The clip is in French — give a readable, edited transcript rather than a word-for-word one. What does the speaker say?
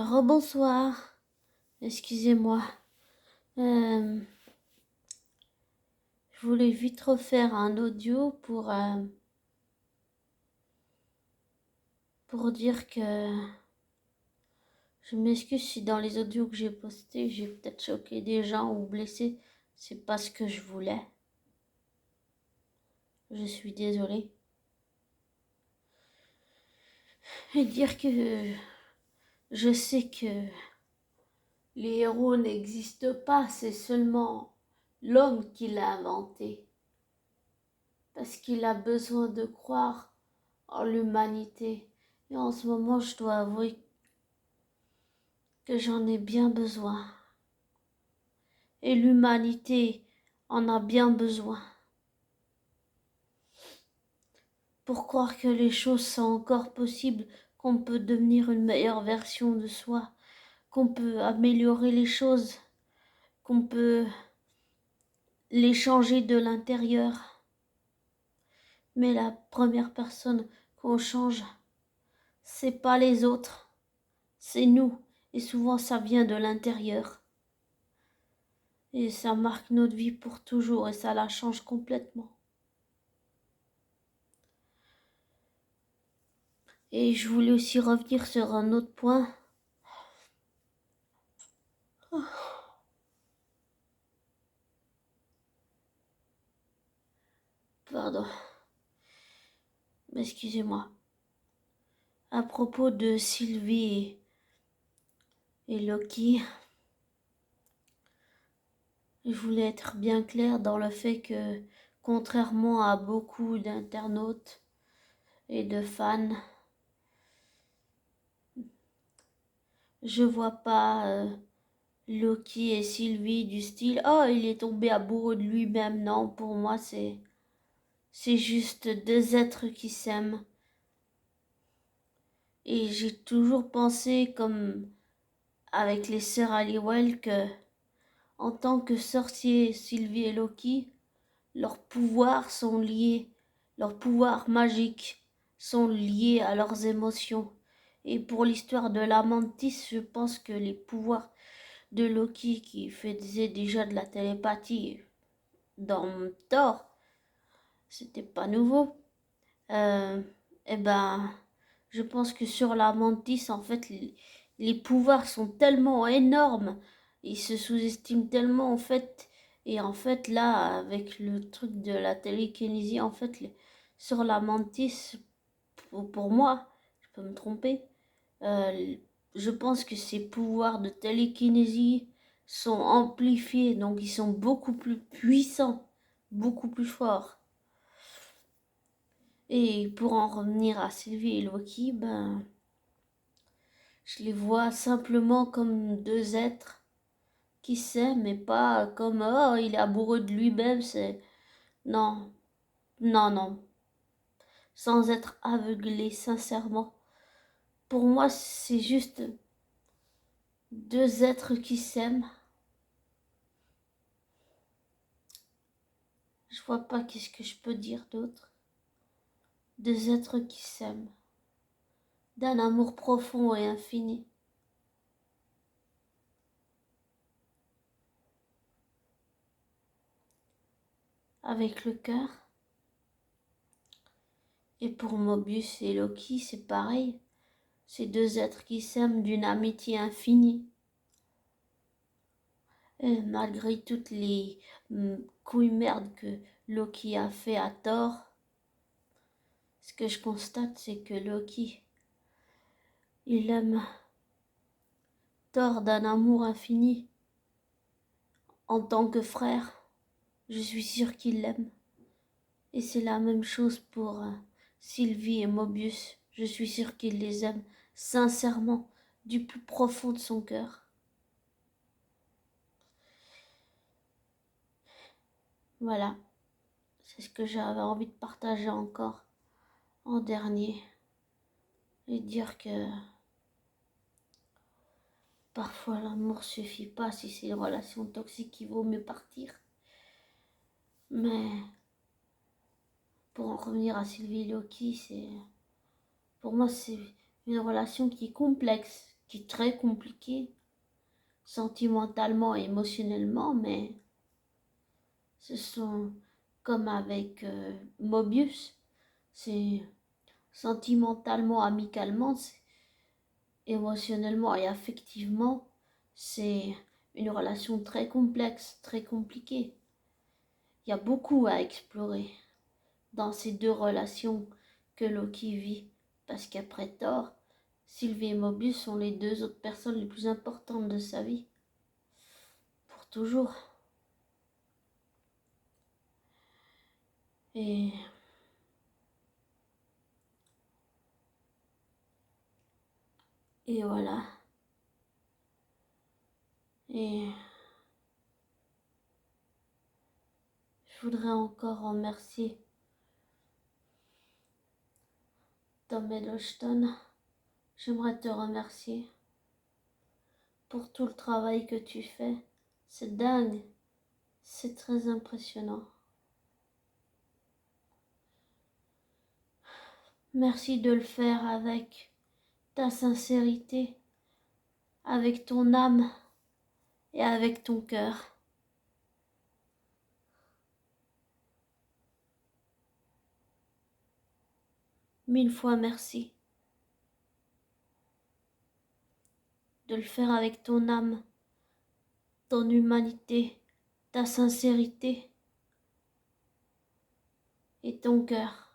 Rebonsoir, excusez-moi. Euh, je voulais vite refaire un audio pour dire que je m'excuse si dans les audios que j'ai postés, j'ai peut-être choqué des gens ou blessé. C'est pas ce que je voulais. Je suis désolée. Et dire que je sais que les héros n'existent pas, c'est seulement l'homme qui l'a inventé. Parce qu'il a besoin de croire en l'humanité. Et en ce moment, je dois avouer que j'en ai bien besoin. Et l'humanité en a bien besoin. Pour croire que les choses sont encore possibles, qu'on peut devenir une meilleure version de soi, qu'on peut améliorer les choses, qu'on peut les changer de l'intérieur. Mais la première personne qu'on change, c'est pas les autres, c'est nous. Et souvent ça vient de l'intérieur. Et ça marque notre vie pour toujours et ça la change complètement. Et je voulais aussi revenir sur un autre point. Oh. Pardon. Excusez-moi. À propos de Sylvie et Loki, je voulais être bien claire dans le fait que, contrairement à beaucoup d'internautes et de fans, je vois pas Loki et Sylvie du style « Oh, il est tombé amoureux de lui-même ». Non, pour moi, c'est juste deux êtres qui s'aiment. Et j'ai toujours pensé, comme avec les sœurs Halliwell, que en tant que sorciers, Sylvie et Loki, leurs pouvoirs sont liés, leurs pouvoirs magiques sont liés à leurs émotions. Et pour l'histoire de la Mantis, je pense que les pouvoirs de Loki, qui faisait déjà de la télépathie dans Thor, c'était pas nouveau. Eh ben, je pense que sur la Mantis, en fait, les pouvoirs sont tellement énormes, ils se sous-estiment tellement, en fait. Et en fait, là, avec le truc de la télékinésie, en fait, sur la Mantis, pour moi, je peux me tromper, euh, je pense que ces pouvoirs de télékinésie sont amplifiés, donc ils sont beaucoup plus puissants, beaucoup plus forts. Et pour en revenir à Sylvie et Loki, ben, je les vois simplement comme deux êtres qui s'aiment, mais pas comme oh, il est amoureux de lui-même, c'est non, non, non, sans être aveuglé, sincèrement. Pour moi, c'est juste deux êtres qui s'aiment. Je vois pas qu'est-ce que je peux dire d'autre. Deux êtres qui s'aiment, d'un amour profond et infini. Avec le cœur. Et pour Mobius et Loki, c'est pareil. Ces deux êtres qui s'aiment d'une amitié infinie. Et malgré toutes les couilles merdes que Loki a fait à Thor, ce que je constate, c'est que Loki, il aime Thor d'un amour infini. En tant que frère, je suis sûre qu'il l'aime. Et c'est la même chose pour Sylvie et Mobius. Je suis sûre qu'il les aime sincèrement, du plus profond de son cœur. Voilà, c'est ce que j'avais envie de partager encore en dernier. Et dire que parfois l'amour suffit pas, si c'est une relation toxique, il vaut mieux partir. Mais pour en revenir à Sylvie et Loki, pour moi c'est une relation qui est complexe, qui est très compliqué, sentimentalement et émotionnellement, mais ce sont comme avec Mobius, c'est sentimentalement, amicalement, émotionnellement et affectivement, c'est une relation très complexe, très compliquée. Il y a beaucoup à explorer dans ces deux relations que Loki vit, parce qu'après Thor, Sylvie et Mobius sont les deux autres personnes les plus importantes de sa vie, pour toujours. Et voilà. Et je voudrais encore remercier Tom Hiddleston. J'aimerais te remercier pour tout le travail que tu fais. C'est dingue. C'est très impressionnant. Merci de le faire avec ta sincérité, avec ton âme et avec ton cœur. Mille fois merci. De le faire avec ton âme, ton humanité, ta sincérité et ton cœur.